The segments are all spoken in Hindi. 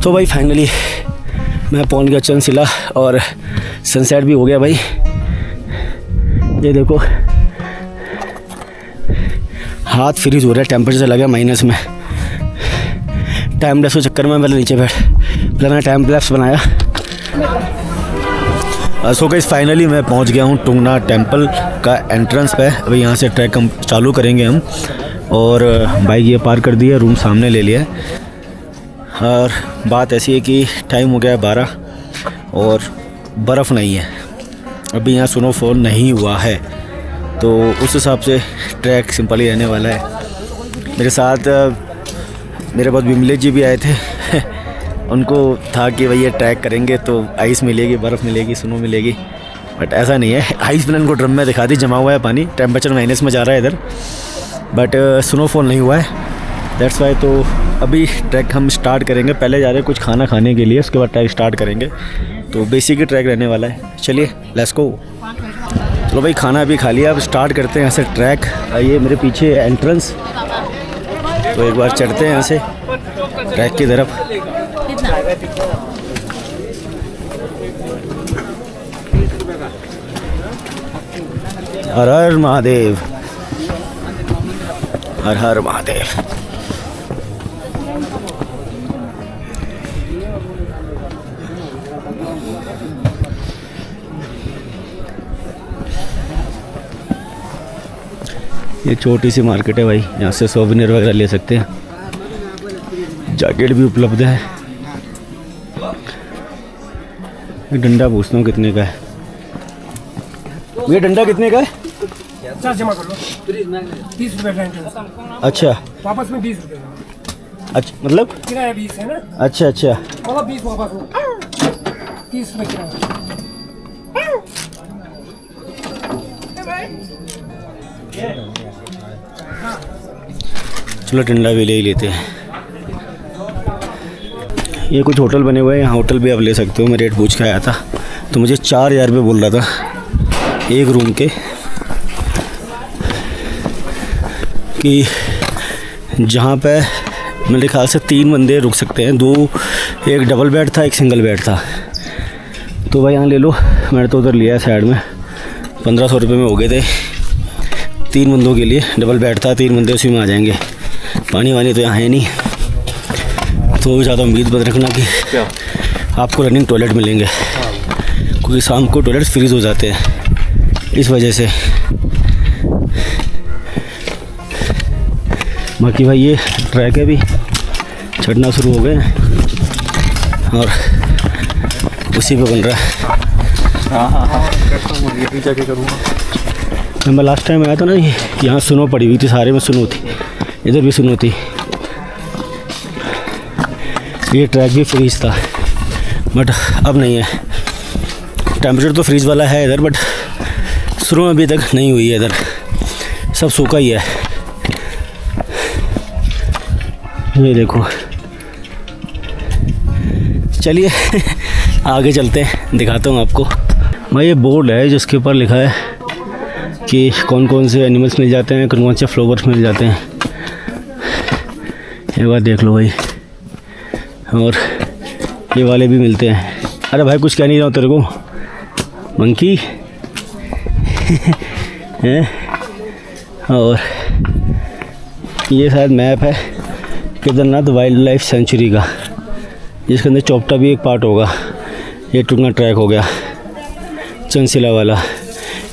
तो भाई फाइनली मैं पहुंच गया चंदशिला और सनसेट भी हो गया भाई। ये देखो हाथ फ्रीज हो रहा है, टेम्परेचर लगा माइनस में। टाइम लैप्स के चक्कर में पहले नीचे पहले मैंने टाइम लैप्स बनाया। सो गाइस फाइनली मैं पहुंच गया हूं टुंगना टेंपल का एंट्रेंस पे। अभी यहां से ट्रैक हम चालू करेंगे हम। और बाइक ये पार्क कर दी है, रूम सामने ले लिया है। और बात ऐसी है कि टाइम हो गया है 12 और बर्फ़ नहीं है अभी, यहाँ स्नोफॉल नहीं हुआ है, तो उस हिसाब से ट्रैक सिंपल ही रहने वाला है। मेरे साथ मेरे पास विमलेश जी भी आए थे उनको था कि भैया ट्रैक करेंगे तो आइस मिलेगी, बर्फ़ मिलेगी, स्नो मिलेगी, बट ऐसा नहीं है। आइस मैंने उनको ड्रम में दिखा दी, जमा हुआ है पानी, टेम्परेचर माइनस में जा रहा है इधर, बट स्नोफॉल नहीं हुआ है, दैट्स वाई। तो अभी ट्रैक हम स्टार्ट करेंगे। पहले जा रहे हैं कुछ खाना खाने के लिए, उसके बाद ट्रैक स्टार्ट करेंगे। तो बेसिक ही ट्रैक रहने वाला है। चलिए लेट्स गो। चलो भाई खाना अभी खा लिया, अब स्टार्ट करते हैं यहाँ से ट्रैक। ये मेरे पीछे एंट्रेंस, तो एक बार चढ़ते हैं यहाँ से ट्रैक की तरफ। हर हर महादेव, हर हर महादेव। ये छोटी सी मार्केट है भाई, यहाँ से सोवेनियर वगैरह ले सकते हैं। जैकेट भी उपलब्ध है। डंडा पूछता हूँ कितने का है। ये डंडा कितने का है? जमा कर लो 30 रुपये। अच्छा वापस में 20 रुपये। अच्छा मतलब किराया 20 है ना? अच्छा अच्छा मतलब 20 वापस में 30 रुपये किराया। चलो डंडा भी ले ही लेते हैं। ये कुछ होटल बने हुए हैं, यहाँ होटल भी आप ले सकते हो। मैं रेट पूछ के आया था तो मुझे 4000 रुपये बोल रहा था एक रूम के, कि जहाँ पे मेरे ख्याल से 3 बंदे रुक सकते हैं। 2, एक डबल बेड था, एक सिंगल बेड था। तो भाई यहाँ ले लो। मैंने तो उधर लिया है साइड में, 1500 रुपये में हो गए थे 3 बंदों के लिए। डबल बेड था, 3 बंदे उसी में आ जाएंगे। पानी वानी तो यहाँ है नहीं, तो ज़्यादा उम्मीद मत रखना कि आपको रनिंग टॉयलेट मिलेंगे, क्योंकि शाम को टॉयलेट फ्रीज़ हो जाते हैं इस वजह से। बाकी भाई ये ट्रैक है, भी चढ़ना शुरू हो गए हैं और उसी पे बन रहा है। मैं लास्ट टाइम आया था ना, यहाँ स्नो पड़ी हुई थी, सारे में स्नो थी, इधर भी स्नो थी। ये ट्रैक भी फ्रीज था, बट अब नहीं है। टेम्परेचर तो फ्रीज वाला है इधर, बट स्नो अभी तक नहीं हुई है इधर, सब सूखा ही है। ये देखो, चलिए आगे चलते हैं, दिखाता हूँ आपको। भाई ये बोर्ड है जिसके ऊपर लिखा है कि कौन कौन से एनिमल्स मिल जाते हैं, कौन कौन से फ्लावर्स मिल जाते हैं। ये बात देख लो भाई, और ये वाले भी मिलते हैं। अरे भाई कुछ कह नहीं रहा हूँ तेरे को, मंकी है। और ये शायद मैप है केदारनाथ वाइल्ड लाइफ सेंचुरी का, जिसके अंदर चौपटा भी एक पार्ट होगा। ये टुंगना ट्रैक हो गया चंदशिला वाला,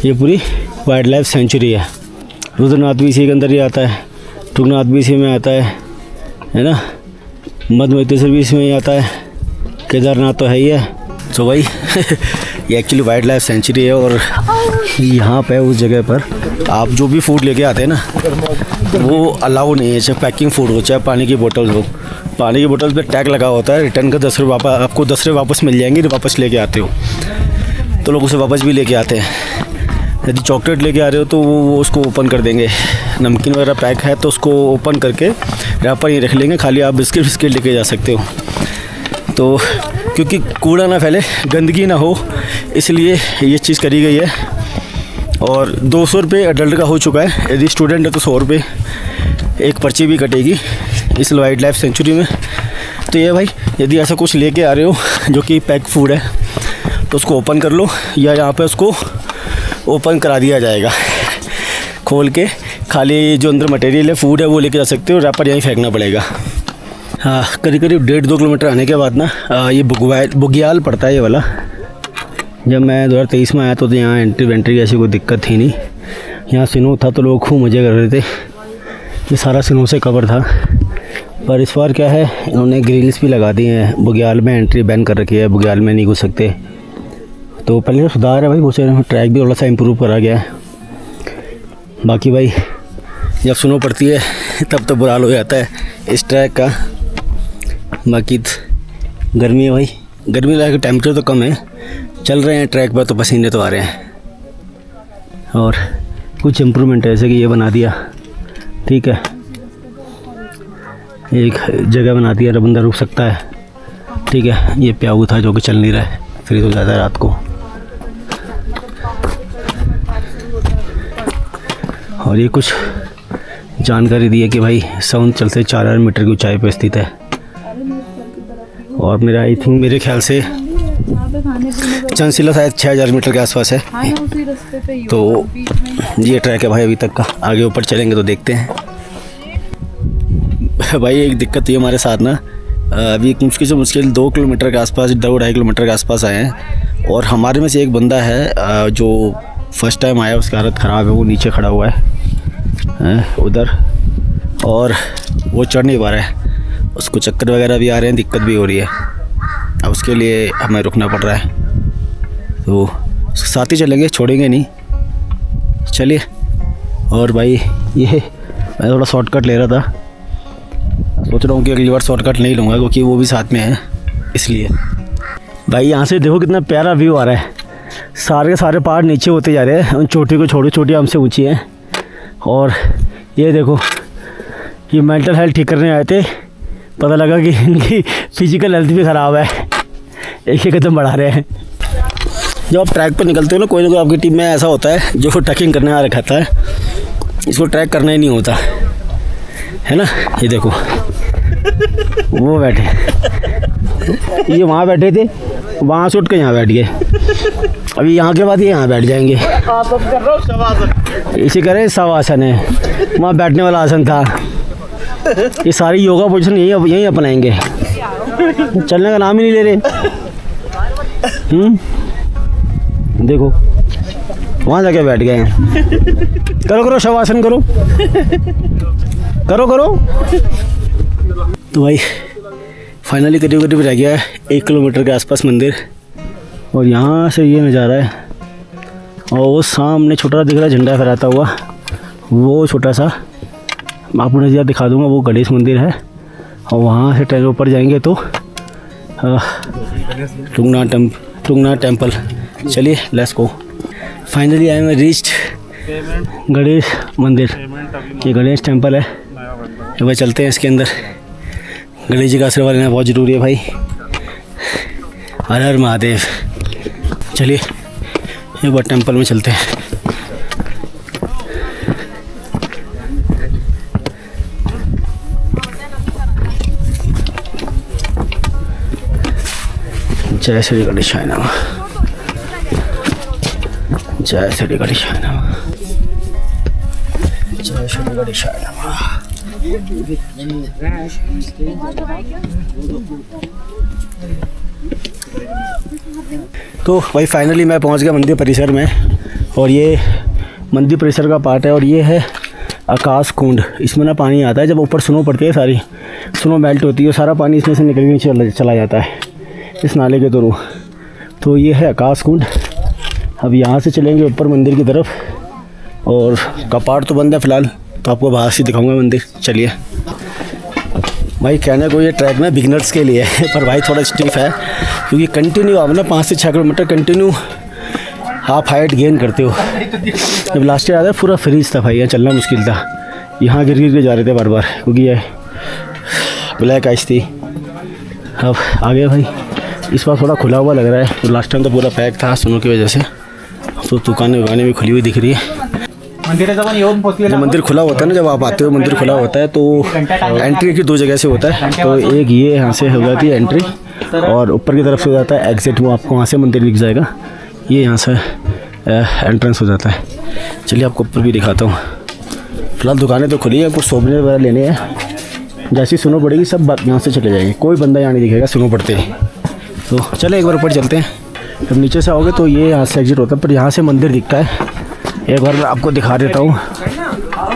ये पूरी वाइल्ड लाइफ सेंचुरी है। रुद्रनाथ भी इसी के अंदर ही आता है, टुंगनाथ भी इसी में आता है ना, मध्यमतेश्वर भी इसमें ही आता है, केदारनाथ तो है ही है। तो भाई ये एक्चुअली वाइल्ड लाइफ सेंचुरी है, और यहाँ पे उस जगह पर आप जो भी फूड लेके आते हैं ना, वो अलाउ नहीं है, चाहे पैकिंग फूड हो चाहे पानी की बोतल हो। पानी की बोतल पे टैग लगा होता है, रिटर्न का 10 रुपये वापस, आपको 10 रुपये वापस मिल जाएंगे वापस लेके आते हो, तो लोग उसे वापस भी लेके आते हैं। यदि चॉकलेट लेके आ रहे हो तो वो उसको ओपन कर देंगे। नमकीन वगैरह पैक है तो उसको ओपन करके रैपर ही रख लेंगे, खाली आप बिस्किट लेके जा सकते हो। तो क्योंकि कूड़ा ना फैले, गंदगी ना हो, इसलिए ये चीज़ करी गई है। और 200 रुपये अडल्ट का हो चुका है, यदि स्टूडेंट है तो 100 रुपये एक पर्ची भी कटेगी इस वाइल्ड लाइफ सेंचुरी में। तो ये भाई, यदि ऐसा कुछ लेके आ रहे हो जो कि पैक फूड है तो उसको ओपन कर लो, या यहाँ पे उसको ओपन करा दिया जाएगा खोल के। खाली जो अंदर मटेरियल है, फूड है, वो लेके जा सकते हो, रैपर यहीं फेंकना पड़ेगा। हाँ, करीब करीब 1.5-2 किलोमीटर आने के बाद ना ये बुग्याल पड़ता है ये वाला। जब मैं 2023 में आया तो यहाँ एंट्री वेंट्री की ऐसी कोई दिक्कत थी नहीं। यहाँ स्नो था तो लोग खूब मज़े कर रहे थे, ये सारा स्नो से कवर था। पर इस बार क्या है, इन्होंने ग्रिल्स भी लगा दी हैं। बुग्याल में एंट्री बैन कर रखी है, बुग्याल में नहीं घुस सकते। तो पहले तो सुधार है भाई, बहुत सारे ट्रैक भी थोड़ा सा इम्प्रूव करा गया है। बाकी भाई जब स्नो पड़ती है तब तो बुरा हाल हो जाता है इस ट्रैक का। बाकी गर्मी है भाई, गर्मी लगा के टेम्परेचर तो कम है, चल रहे हैं ट्रैक पर तो पसीने तो आ रहे हैं। और कुछ इम्प्रूवमेंट है, जैसे कि ये बना दिया, ठीक है, एक जगह बना दिया जहाँ बंदा रुक सकता है, ठीक है। ये प्याऊ था जो कि चल नहीं रहा है, फ्रीज हो जाता है रात को। और ये कुछ जानकारी दी है कि भाई सौंदचल से 4000 मीटर की ऊंचाई पर स्थित है। और मेरा आई थिंक मेरे ख्याल से चंदशिला शायद 6000 मीटर के आसपास है। तो ये ट्रैक है भाई अभी तक का, आगे ऊपर चलेंगे तो देखते हैं। भाई एक दिक्कत ये हमारे साथ ना, अभी मुश्किल से मुश्किल 2 किलोमीटर के आसपास, 2-2.5 किलोमीटर के आसपास आए हैं। और हमारे में से एक बंदा है जो फर्स्ट टाइम आया, उसकी हालत ख़राब है, वो नीचे खड़ा हुआ है उधर, और वो चढ़ नहीं पा रहा है, उसको चक्कर वगैरह भी आ रहे हैं, दिक्कत भी हो रही है। अब उसके लिए हमें रुकना पड़ रहा है, तो साथ ही चलेंगे, छोड़ेंगे नहीं, चलिए। और भाई ये मैं थोड़ा शॉर्टकट ले रहा था, सोच रहा हूँ कि अगली बार शॉर्टकट नहीं लूँगा क्योंकि वो भी साथ में है, इसलिए। भाई यहाँ से देखो कितना प्यारा व्यू आ रहा है, सारे के सारे पहाड़ नीचे होते जा रहे हैं, उन चोटी को छोटी छोटी हमसे ऊँची हैं। और ये देखो, ये मेंटल हेल्थ ठीक करने आए थे, पता लगा कि इनकी फिजिकल हेल्थ भी ख़राब है, एक ही कदम बढ़ा रहे हैं। जब आप ट्रैक पर निकलते हो ना कोई आपकी टीम में ऐसा होता है जो ट्रैकिंग करने आ रखा है, इसको ट्रैक करना ही नहीं होता है ना। ये देखो वो बैठे, ये वहाँ बैठे थे, वहाँ से उठ के यहाँ बैठ गए, अभी यहाँ के बाद ये यहाँ बैठ जाएंगे। इसी करें शवासन है, वहाँ बैठने वाला आसन था। ये सारी योगा पोजीशन यही अपनाएंगे, चलने का नाम ही नहीं ले रहे। देखो वहाँ जाके बैठ गए हैं। करो शवासन करो करो करो। तो भाई फाइनली करीब करीब रह गया है 1 किलोमीटर के आसपास मंदिर, और यहाँ से ये नज़ारा है। और वो सामने छोटा दिख रहा है झंडा फहराता हुआ, वो छोटा सा आपको नज़ारा दिखा दूँगा, वो गणेश मंदिर है। और वहाँ से ट्रेन ऊपर जाएंगे तो टुंगना टेम्पल। चलिए let's go. Finally I am reached Ganesh मंदिर, ये गणेश टेम्पल है। एक बार चलते हैं इसके अंदर, गणेश जी का आशीर्वाद लेना बहुत ज़रूरी है भाई। हर हर महादेव। चलिए एक बार टेम्पल में चलते हैं। जय श्री गणेशाय नमः, जय श्री गणेशाय नमः, जय श्री गणेशाय नमः। तो भाई फाइनली मैं पहुंच गया मंदिर परिसर में, और ये मंदिर परिसर का पार्ट है। और ये है आकाश कुंड, इसमें ना पानी आता है जब ऊपर स्नो पड़ती है, सारी स्नो मेल्ट होती है, सारा पानी इसमें से निकल के नीचे चला जाता है इस नाले के थ्रू। तो ये है आकाश कुंड। अब यहाँ से चलेंगे ऊपर मंदिर की तरफ, और कपाट तो बंद है फ़िलहाल, तो आपको बाहर से दिखाऊंगा मंदिर। चलिए भाई, कहने को ये ट्रैक ना बिगनर्स के लिए है, पर भाई थोड़ा स्टीफ है क्योंकि कंटिन्यू आप ना 5 से 6 किलोमीटर कंटिन्यू आप हाइट गेन करते हो। जब लास्ट ईयर आया था पूरा फ्रीज था भाई, यहाँ चलना मुश्किल था, यहाँ गिर के जा रहे थे बार बार क्योंकि ये ब्लैक आइस थी। अब आगे भाई इस बार थोड़ा खुला हुआ लग रहा है, तो लास्ट टाइम तो पूरा पैक था स्नो की वजह से, तो दुकानें भी खुली हुई दिख रही है। जो मंदिर खुला होता है ना, जब आप आते हो मंदिर खुला होता है तो एंट्री की 2 जगह से होता है। तो एक ये यहाँ से हो जाती है एंट्री, और ऊपर की तरफ से हो जाता है एग्जिट। वो आपको वहाँ से मंदिर दिख जाएगा, ये यहाँ से एंट्रेंस हो जाता है। चलिए आपको ऊपर भी दिखाता हूँ। फिलहाल दुकानें तो खुली है, कुछ सोवनियर वगैरह लेने हैं। जैसी सुनो पड़ेगी सब बात यहाँ से चले जाएंगे, कोई बंदा यहाँ नहीं दिखेगा सुनो पड़ते ही। तो चले एक बार ऊपर चलते हैं। जब नीचे से आओगे तो ये यहाँ से एग्जिट होता है, पर यहाँ से मंदिर दिखता है। एक बार मैं आपको दिखा देता हूँ।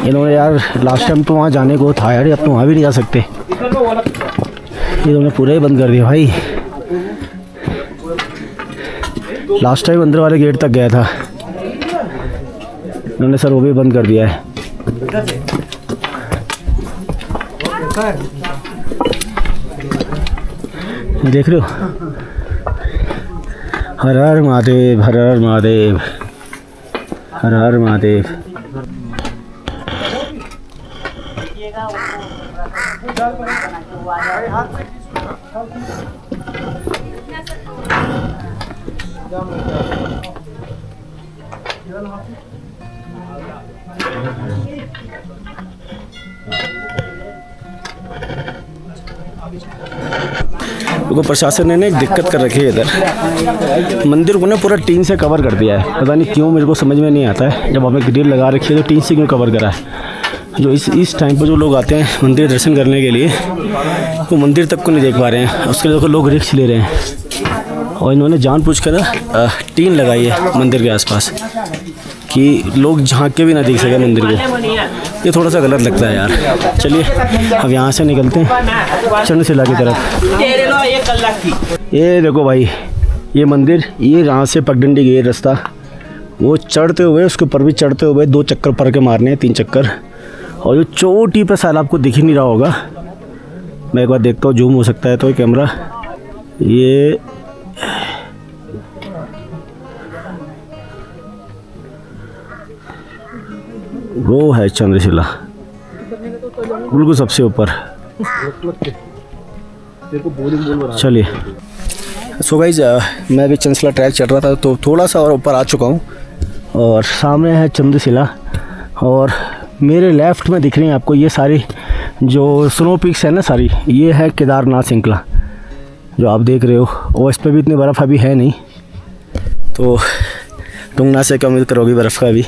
इन्होंने यार लास्ट टाइम तो वहाँ जाने को था यार, अब तो वहाँ भी नहीं जा सकते, ये इन्होंने पूरा ही बंद कर दिया भाई। लास्ट टाइम अंदर वाले गेट तक गया था, इन्होंने सर वो भी बंद कर दिया है। देख रहे हो, हर हर महादेव, हर हर महादेव, हर हर महादेव। देखो प्रशासन ने एक दिक्कत कर रखी है इधर, मंदिर को ना पूरा टीन से कवर कर दिया है। पता नहीं क्यों, मेरे को समझ में नहीं आता है। जब हमें ग्रिल लगा रखी है तो टीन से क्यों कवर करा है? जो इस टाइम पर जो लोग आते हैं मंदिर दर्शन करने के लिए, वो मंदिर तक को नहीं देख पा रहे हैं। उसके लिए देखो लोग रिस्क ले रहे हैं, और इन्होंने जानबूझकर टीन लगाई है मंदिर के आसपास कि लोग झांक के भी ना देख सके मंदिर को। ये थोड़ा सा गलत लगता है यार। चलिए अब यहाँ से निकलते हैं चंद्रशिला की तरफ। ये देखो भाई, ये मंदिर, ये यहाँ से पगडंडी गई रास्ता, वो चढ़ते हुए उसके ऊपर भी चढ़ते हुए 2 चक्कर पर के मारने हैं, 3 चक्कर। और जो चोटी पर साल आपको दिख ही नहीं रहा होगा, मैं एक बार देखता हूँ, जूम हो सकता है तो ये कैमरा, ये वो है चंद्रशिला, बिल्कुल सबसे ऊपर। चलिए सो गाइस, मैं भी चंद्रशिला ट्रैक चल रहा था तो थोड़ा सा और ऊपर आ चुका हूँ, और सामने है चंद्रशिला। और मेरे लेफ़्ट में दिख रही हैं आपको ये सारी जो स्नो पीक्स है ना सारी, ये है केदारनाथ श्रृंखला जो आप देख रहे हो। और इस पर भी इतनी बर्फ़ अभी है नहीं, तो टुंगना से क्या उम्मीद करोगी बर्फ़ का भी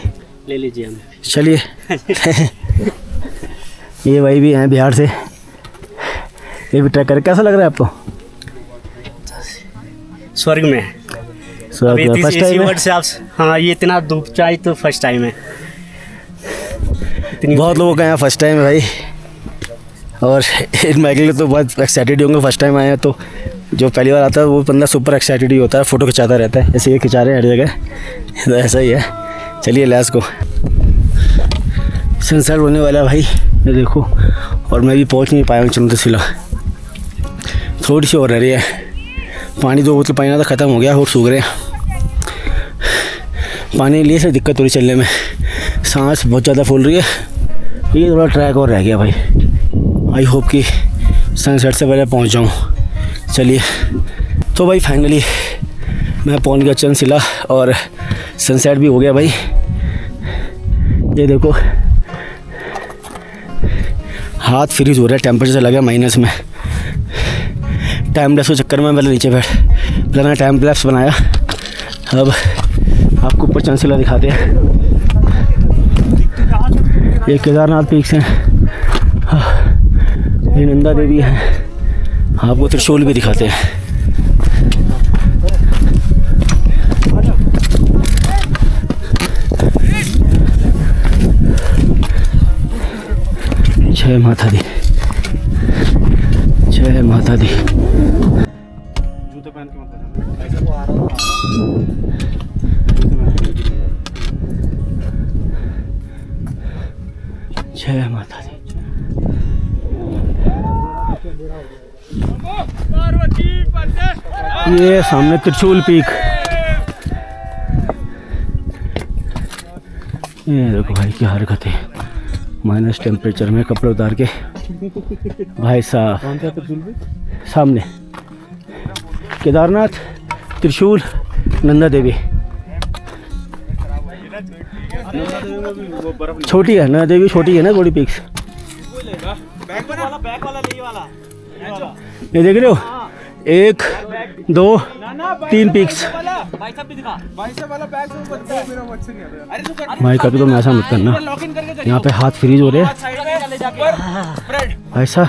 ले लीजिए हमें। चलिए ये भाई भी हैं बिहार से, ये भी ट्रैक कर। कैसा लग रहा है आपको? स्वर्ग में फर्स्ट टाइम है? से आप, हाँ, ये इतना धूप चाई तो फर्स्ट टाइम है। बहुत लोगों का यहाँ फर्स्ट टाइम है भाई, और इन माइकल तो बहुत एक्साइटेड होंगे फर्स्ट टाइम आए हैं। तो जो पहली बार आता है वो बंदा सुपर एक्साइटेड ही होता है, फ़ोटो खिंचाता रहता है। ऐसे ये खिंचा रहे हैं हर जगह, तो ऐसा ही है। चलिए लेट्स गो। सनसेट होने वाला है भाई, ये देखो। और मैं भी पहुंच नहीं पाया हूँ चंद्रशिला, थोड़ी सी और रह रही है। पानी 2 बोतल पानी था, ख़त्म हो गया और सूख रहे हैं। पानी लिए से दिक्कत हो रही चलने में, सांस बहुत ज़्यादा फूल रही है। ये थोड़ा ट्रैक और रह गया भाई, आई होप कि सनसेट से पहले पहुँच जाऊँ। चलिए तो भाई फाइनली मैं पहुँच गया चंद्रशिला, और सनसेट भी हो गया भाई। ये देखो हाथ फ्रीज हो रहा है, टेम्परेचर लगा माइनस में। टाइम लैप्स के चक्कर में पहले नीचे पहले मैंने टाइम लैप्स बनाया। अब आपको ऊपर चंद्रशिला दिखाते हैं। ये केदारनाथ पीक्स हैं, ये नंदा देवी है। आपको त्रिशूल भी दिखाते हैं। जय माता दी, जय माता दी। जूते पहन के जय माता दी। ये सामने त्रिशूल पीक, ये देखो भाई क्या हरकत है। माइनस टेम्परेचर में कपड़े उतार के भाई साहब। सामने केदारनाथ, त्रिशूल, नंदा देवी। छोटी है ना देवी, छोटी है ना गोड़ी पिक्स। ये देख रहे हो, 1 2 3 पिक्स। भाई कभी तो ऐसा मत करना, यहाँ पे हाथ फ्रीज हो रहे हैं भाई साहब।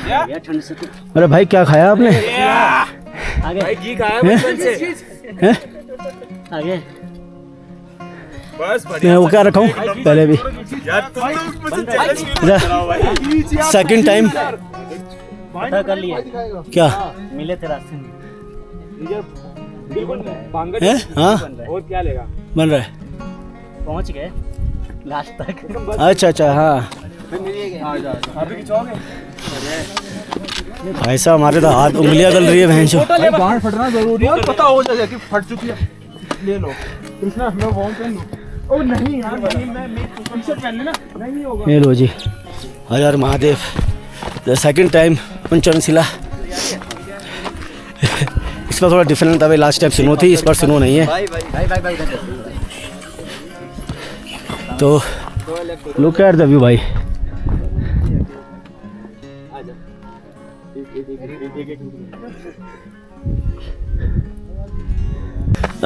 अरे भाई क्या खाया आपने? आगे मैं वो क्या रखा हूँ पहले भी। सेकंड टाइम पता कर लिया क्या मिले थे रास्ते में। है? हाँ और क्या लेगा? बन रहा है। पहुंच गए लास्ट तक। अच्छा अच्छा हाँ भाई साहब हमारे तो हाथ उंगलियां गल रही है बहन चो। गांड फटना जरूरी है और पता हो जाए कि फट चुकी है। ले लो कृष्णा, मैं वॉर्म पहन लूं। ओ नहीं यार, मैं टी-शर्ट पहन लेना, नहीं होगा। ये लो जी, Har Mahadev. The second time पंचनशिला। इस पर थोड़ा डिफरेंट था भाई, लास्ट टाइम स्नो थी, इस पर स्नो नहीं है। तो लुक एट द व्यू भाई।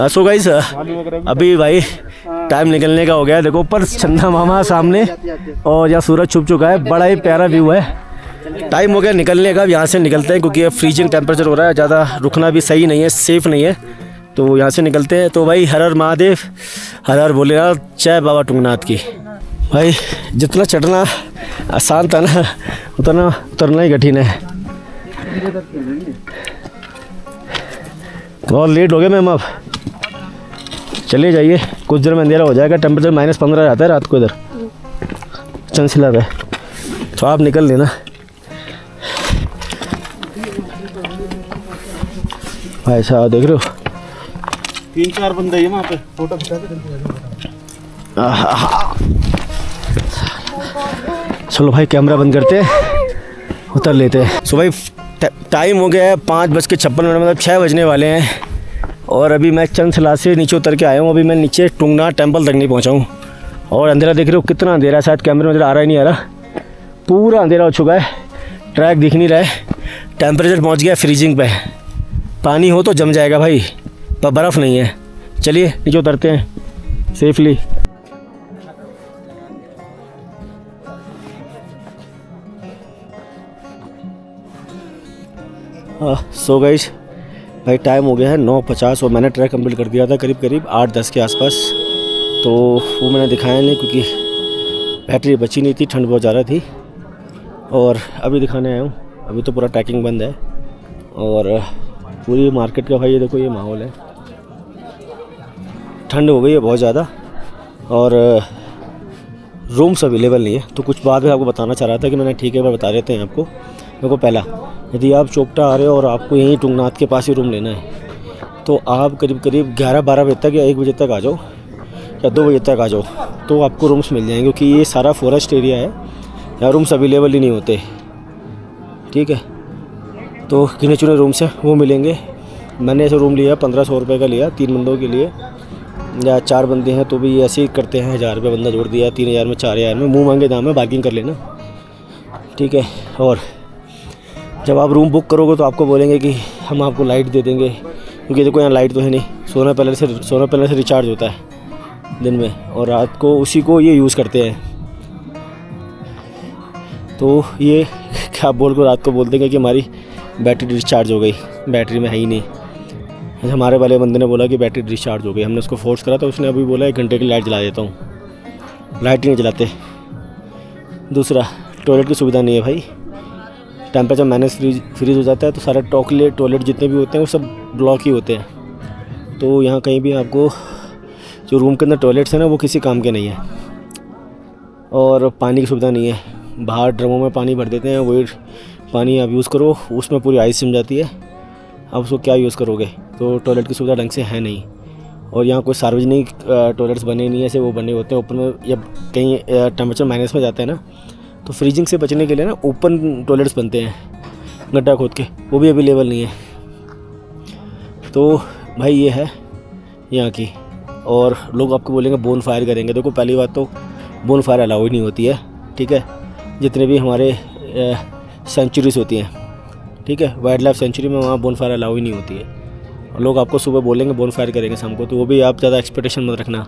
सो गाइस अभी भाई टाइम निकलने का हो गया। देखो ऊपर चंदा मामा सामने और यहाँ सूरज छुप चुका है। बड़ा ही प्यारा व्यू है। टाइम हो गया निकलने का, अब यहाँ से निकलते हैं क्योंकि फ्रीजिंग टेम्परेचर हो रहा है, ज़्यादा रुकना भी सही नहीं है, सेफ़ नहीं है। तो यहाँ से निकलते हैं। तो भाई हर हर महादेव, हर हर भोलेनाथ, जय बाबा टुंगनाथ की। भाई जितना चढ़ना आसान था ना, उतना उतरना ही कठिन है। बहुत लेट हो गए मैम, अब चले जाइए, कुछ देर में अंधेरा हो जाएगा। टेम्परेचर -15 जाता है रात को इधर चंदशिला पे, तो आप निकल लेना। भाई साहब देख रहे हो 3-4 बंदे हैं वहाँ पे, फोटो खिंचा के। चलो भाई कैमरा बंद करते हैं, उतर लेते हैं। सो भाई टाइम हो गया है 5:56, मतलब 6 बजने वाले हैं। और अभी मैं चंदशिला से नीचे उतर के आया हूँ। अभी मैं नीचे टुंगनाथ टेम्पल तक नहीं पहुँचा हूँ। और अंधेरा देख रहे हो कितना अंधेरा है, शायद कैमरे में नजर आ रहा ही नहीं आ रहा, पूरा अंधेरा हो चुका है, ट्रैक दिख नहीं रहा है। टेम्परेचर पहुँच गया फ्रीजिंग पे। पानी हो तो जम जाएगा भाई, पर बर्फ़ नहीं है। चलिए नीचे उतरते हैं सेफली। सो गाइस भाई टाइम हो गया है 9:50 और मैंने ट्रैक कंप्लीट कर दिया था करीब 8-10 के आसपास। तो वो मैंने दिखाया नहीं क्योंकि बैटरी बची नहीं थी, ठंड बहुत ज़्यादा थी। और अभी दिखाने आया हूँ। अभी तो पूरा ट्रैकिंग बंद है और पूरी मार्केट का भाई ये देखो ये माहौल है। ठंड हो गई है बहुत ज़्यादा और रूम्स अवेलेबल नहीं है। तो कुछ बात मैं आपको बताना चाह रहा था कि मैंने ठीक है बता देते हैं आपको। देखो पहला, यदि आप चोपटा आ रहे हो और आपको यहीं टुंगनाथ के पास ही रूम लेना है तो आप करीब 11-12 बजे तक या 1 बजे तक आ जाओ या 2 बजे तक आ जाओ, तो आपको रूम्स मिल जाएंगे। क्योंकि ये सारा फॉरेस्ट एरिया है, यहाँ रूम्स अवेलेबल ही नहीं होते। ठीक है, तो गिने चुने रूम्स हैं वो मिलेंगे। मैंने ऐसे रूम लिया 1500 रुपये का लिया 3 बंदों के लिए, या 4 बंदे हैं तो भी ऐसे ही करते हैं, 1000 रुपये बंदा जोड़ दिया, 3000 में 4000 में। मुँह मांगे दाम है, बार्गिंग कर लेना। ठीक है, और जब आप रूम बुक करोगे तो आपको बोलेंगे कि हम आपको लाइट दे देंगे, क्योंकि देखो यहाँ लाइट तो है नहीं। सोलर पैनल से रिचार्ज होता है दिन में और रात को उसी को ये यूज़ करते हैं। तो ये क्या बोल को रात को बोल देंगे कि हमारी बैटरी डिस्चार्ज हो गई, बैटरी में है ही नहीं। हमारे वाले बंदे ने बोला कि बैटरी डिस्चार्ज हो गई। हमने उसको फोर्स करा तो उसने अभी बोला 1 घंटे की लाइट जला देता हूँ। लाइट ही नहीं जलाते। दूसरा, टॉयलेट की सुविधा नहीं है भाई। टेम्परेचर -फ्रीज हो जाता है तो सारे टॉयलेट जितने भी होते हैं वो सब ब्लॉक ही होते हैं। तो यहाँ कहीं भी आपको जो रूम के अंदर टॉयलेट्स हैं ना वो किसी काम के नहीं है। और पानी की सुविधा नहीं है। बाहर ड्रमों में पानी भर देते हैं, वही पानी आप यूज़ करो, उसमें पूरी आइस जम जाती है। आप उसको क्या यूज़ करोगे? तो टॉयलेट की सुविधा ढंग से है नहीं। और यहाँ कोई सार्वजनिक टॉयलेट्स बने नहीं, ऐसे वो बने होते हैं ऊपर में। जब कहीं टेम्परेचर माइनस में जाता है ना तो फ्रीजिंग से बचने के लिए ना ओपन टॉयलेट्स बनते हैं गड्ढा खोद के, वो भी अवेलेबल नहीं है। तो भाई ये है यहाँ की। और लोग आपको बोलेंगे बोन फायर करेंगे। देखो पहली बात तो बोन फायर अलाउ ही नहीं होती है, ठीक है। जितने भी हमारे सेंचुरीज होती हैं, ठीक है, वाइल्ड लाइफ सेंचुरी में वहाँ बोन फायर अलाउ ही नहीं होती है। और लोग आपको सुबह बोलेंगे बोन फायर करेंगे शाम को, तो वो भी आप ज़्यादा एक्सपेक्टेशन मत रखना।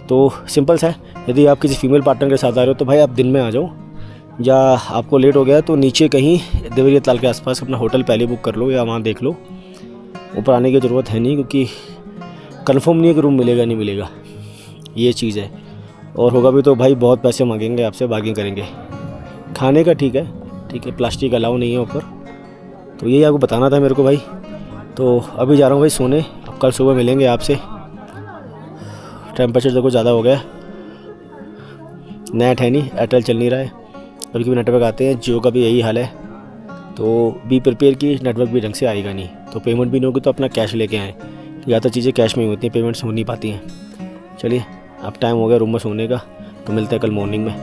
तो सिंपल सा है, यदि आप किसी फीमेल पार्टनर के साथ आ रहे हो तो भाई आप दिन में आ जाओ, या आपको लेट हो गया तो नीचे कहीं देवरिया ताल के आसपास अपना होटल पहले बुक कर लो या वहाँ देख लो। ऊपर आने की ज़रूरत है नहीं, क्योंकि कंफर्म नहीं है कि रूम मिलेगा नहीं मिलेगा, ये चीज़ है। और होगा भी तो भाई बहुत पैसे मांगेंगे आपसे, बार्गिंग करेंगे। खाने का ठीक है, प्लास्टिक अलाउ नहीं है ऊपर। तो यही आपको बताना था मेरे को भाई। तो अभी जा रहा हूँ भाई सोने, अब कल सुबह मिलेंगे आपसे। टेम्परेचर देखो ज़्यादा हो गया, नेट है नहीं, एयरटेल चल नहीं रहा है, कभी कभी नेटवर्क आते हैं, जियो का भी यही हाल है। तो बी प्रिपेयर की नेटवर्क भी ढंग से आएगा नहीं, तो पेमेंट भी नहीं होगी तो अपना कैश लेके आएँ। ज़्यादा चीज़ें कैश में ही होती हैं, पेमेंट्स हो नहीं पाती हैं। चलिए अब टाइम हो गया रूम में सोने का, तो मिलते हैं कल मॉर्निंग में।